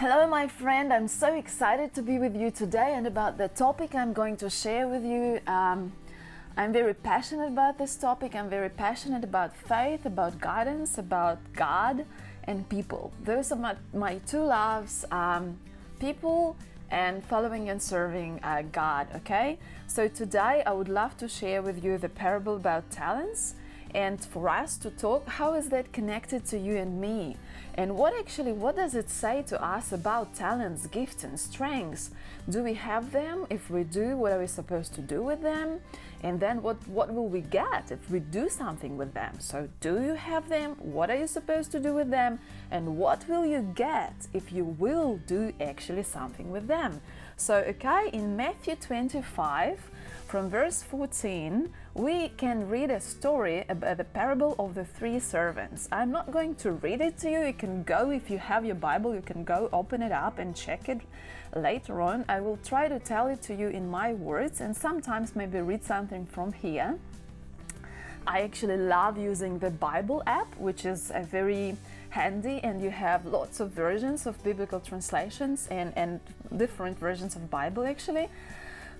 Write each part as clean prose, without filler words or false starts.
Hello, my friend. I'm so excited to be with you today and about the topic I'm going to share with you. I'm very passionate about this topic. I'm very passionate about faith, about guidance, about God and people. Those are my two loves, people and following and serving God, okay? So today I would love to share with you the parable about talents, and for us to talk, how is that connected to you and me? And what does it say to us about talents, gifts and strengths? Do we have them? If we do, what are we supposed to do with them? And then what will we get if we do something with them? So do you have them? What are you supposed to do with them? And what will you get if you will do actually something with them? So, okay, in Matthew 25, from verse 14, we can read a story about the parable of the three servants. I'm not going to read it to you. You can go, if you have your Bible, you can go open it up and check it later on. I will try to tell it to you in my words and sometimes maybe read something from here. I actually love using the Bible app, which is a very handy, and you have lots of versions of biblical translations and different versions of Bible actually.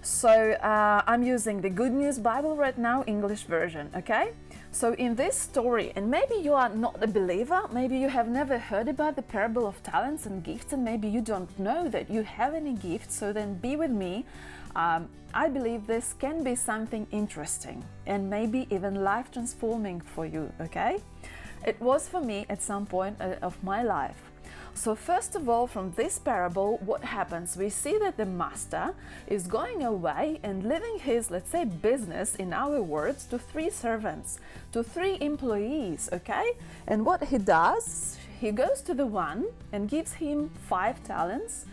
So I'm using the Good News Bible right now, English version, okay? So in this story, and maybe you are not a believer, maybe you have never heard about the parable of talents and gifts, and maybe you don't know that you have any gifts, so then be with me. I believe this can be something interesting and maybe even life-transforming for you, okay? It was for me at some point of my life. So first of all, from this parable, what happens? We see that the master is going away and leaving his, let's say, business, in our words, to three servants, to three employees, okay? And what he does, he goes to the one and gives him 5 talents.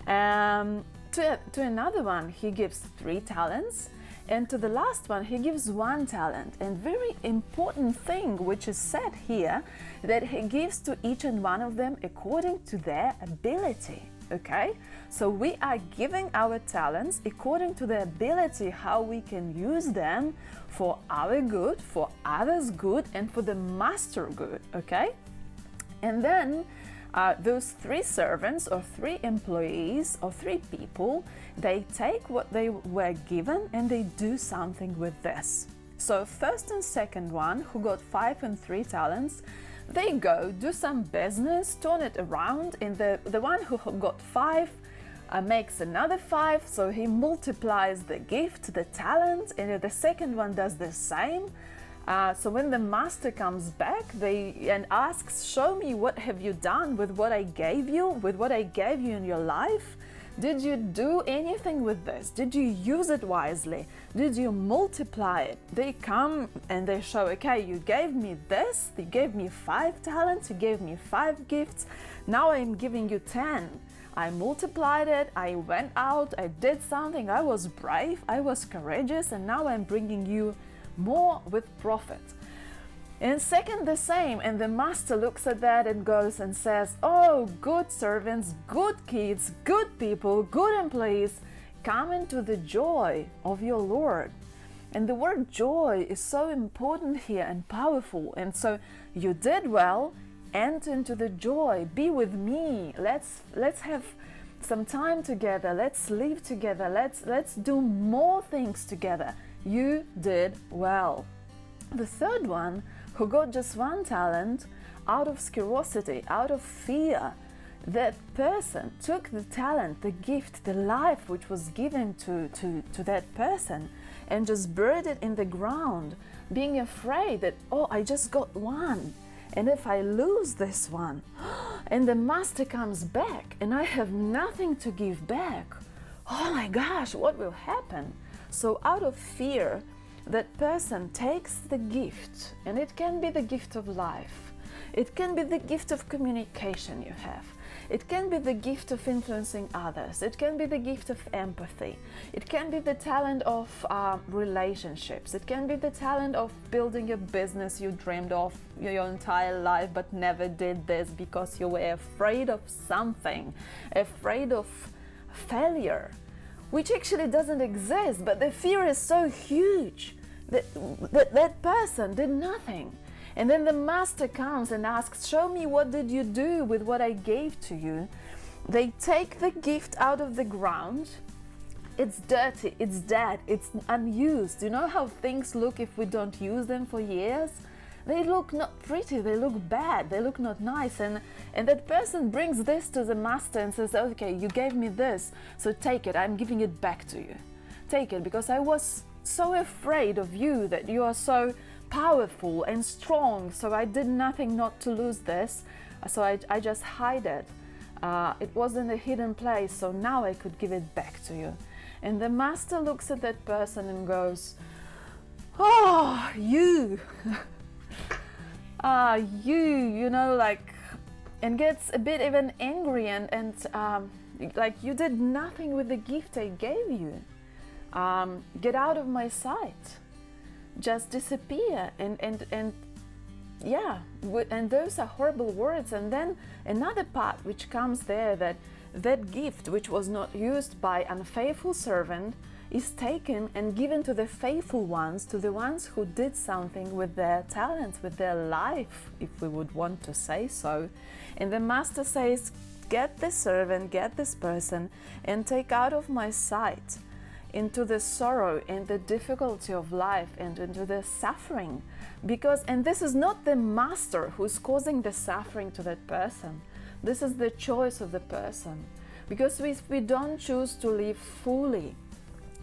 To another one, he gives 3 talents. And to the last one, he gives 1 talent. And very important thing which is said here, that he gives to each and one of them according to their ability, okay? So we are giving our talents according to the ability, how we can use them for our good, for others' good, and for the master good, okay? And then those 3 servants or 3 employees or 3 people, they take what they were given and they do something with this. So first and second one, who got 5 and 3 talents, they go do some business, turn it around, and the one who got 5 makes another 5, so he multiplies the gift, the talent, and the second one does the same. So when the master comes back and asks, show me what have you done with what I gave you, in your life? Did you do anything with this? Did you use it wisely? Did you multiply it? They come and they show, okay, you gave me this, you gave me 5 talents, you gave me 5 gifts, now I'm giving you 10. I multiplied it, I went out, I did something, I was brave, I was courageous, and now I'm bringing you more with profit. And second, the same, and the master looks at that and goes and says, oh, good servants, good kids, good people, good employees, come into the joy of your Lord. And the word joy is so important here and powerful. And so you did well, enter into the joy, be with me, let's have some time together, let's live together, let's do more things together. You did well. The third one, who got just 1 talent, out of scarcity, out of fear, that person took the talent, the gift, the life which was given to that person and just buried it in the ground, being afraid that, oh, I just got 1, and if I lose this one, and the master comes back and I have nothing to give back, oh my gosh, what will happen? So out of fear, that person takes the gift, and it can be the gift of life. It can be the gift of communication you have. It can be the gift of influencing others. It can be the gift of empathy. It can be the talent of relationships. It can be the talent of building a business you dreamed of your entire life but never did this because you were afraid of something, afraid of failure, which actually doesn't exist, but the fear is so huge that that person did nothing. And then the master comes and asks, show me what did you do with what I gave to you? They take the gift out of the ground. It's dirty, it's dead, it's unused. You know how things look if we don't use them for years? They look not pretty, they look bad, they look not nice. And that person brings this to the master and says, okay, you gave me this, so take it, I'm giving it back to you. Take it, because I was so afraid of you, that you are so powerful and strong, so I did nothing not to lose this, so I just hide it. It was in a hidden place, so now I could give it back to you. And the master looks at that person and goes, oh, you, you know, like, and gets a bit even angry and like, you did nothing with the gift I gave you. Get out of my sight. Just disappear. And yeah, and those are horrible words. And then another part which comes there, that gift which was not used by unfaithful servant is taken and given to the faithful ones, to the ones who did something with their talents, with their life, if we would want to say so. And the master says, get this servant, get this person, and take out of my sight, into the sorrow and the difficulty of life and into the suffering. Because, and this is not the master who's causing the suffering to that person. This is the choice of the person. Because if we don't choose to live fully,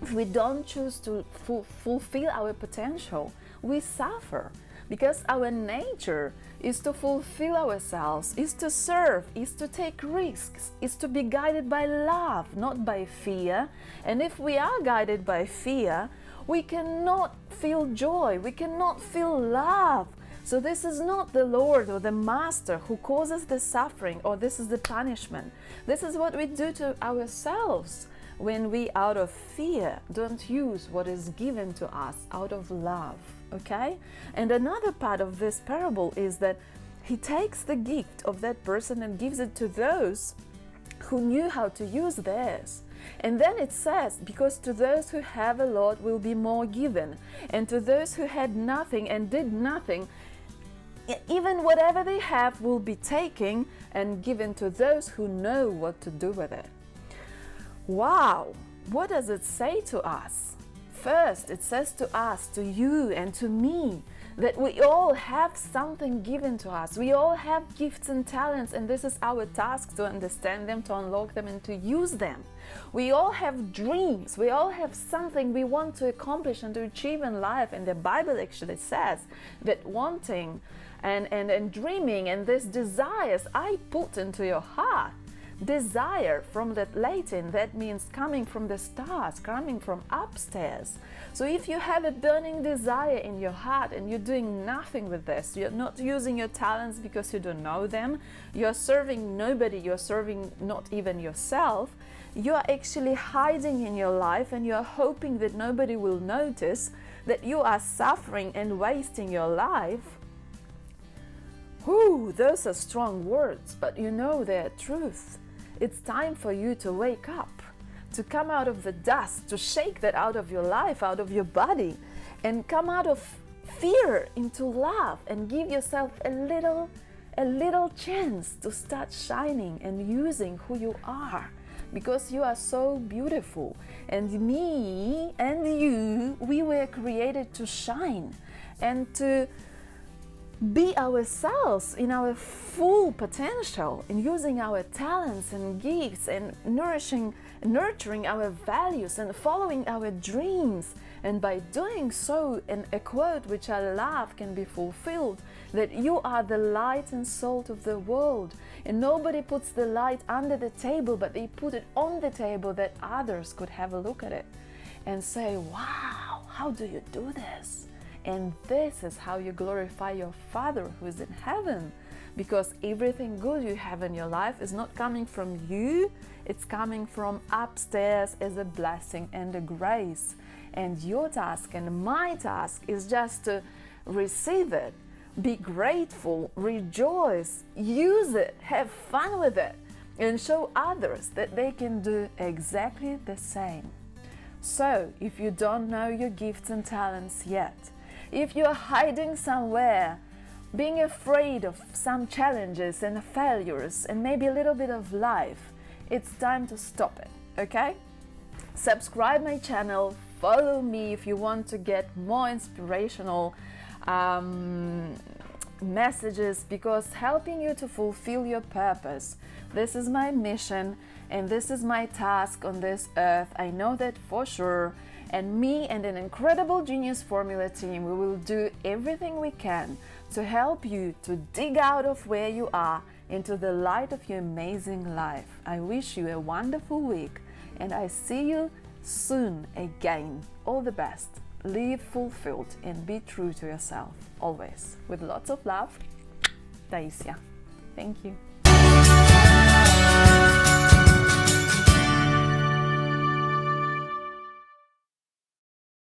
if we don't choose to fulfill our potential, we suffer. Because our nature is to fulfill ourselves, is to serve, is to take risks, is to be guided by love, not by fear. And if we are guided by fear, we cannot feel joy, we cannot feel love. So this is not the Lord or the Master who causes the suffering, or this is the punishment. This is what we do to ourselves when we, out of fear, don't use what is given to us out of love. Okay? And another part of this parable is that he takes the gift of that person and gives it to those who knew how to use theirs. And then it says, because to those who have a lot will be more given, and to those who had nothing and did nothing, even whatever they have will be taken and given to those who know what to do with it. Wow! What does it say to us? First, it says to us, to you and to me, that we all have something given to us. We all have gifts and talents, and this is our task, to understand them, to unlock them, and to use them. We all have dreams. We all have something we want to accomplish and to achieve in life. And the Bible actually says that wanting and dreaming and these desires I put into your heart. Desire, from that Latin, that means coming from the stars, coming from upstairs. So if you have a burning desire in your heart and you're doing nothing with this, you're not using your talents because you don't know them, you're serving nobody, you're serving not even yourself, you're actually hiding in your life and you're hoping that nobody will notice that you are suffering and wasting your life. Whew, those are strong words, but you know they're truth. It's time for you to wake up, to come out of the dust, to shake that out of your life, out of your body, and come out of fear into love and give yourself a little chance to start shining and using who you are, because you are so beautiful. And me and you, we were created to shine and to be ourselves in our full potential, in using our talents and gifts and nurturing our values and following our dreams. And by doing so, and a quote which I love can be fulfilled, that you are the light and salt of the world. And nobody puts the light under the table, but they put it on the table that others could have a look at it and say, wow, how do you do this? And this is how you glorify your Father who is in heaven, because everything good you have in your life is not coming from you, it's coming from upstairs as a blessing and a grace. And your task and my task is just to receive it, be grateful, rejoice, use it, have fun with it, and show others that they can do exactly the same. So, if you don't know your gifts and talents yet, if you're hiding somewhere, being afraid of some challenges and failures and maybe a little bit of life, it's time to stop it, okay? Subscribe my channel, follow me if you want to get more inspirational messages, because helping you to fulfill your purpose, this is my mission and this is my task on this earth. I know that for sure. And me and an incredible Genius Formula team, we will do everything we can to help you to dig out of where you are into the light of your amazing life. I wish you a wonderful week and I see you soon again. All the best. Live fulfilled and be true to yourself always. With lots of love, Taisja. Thank you.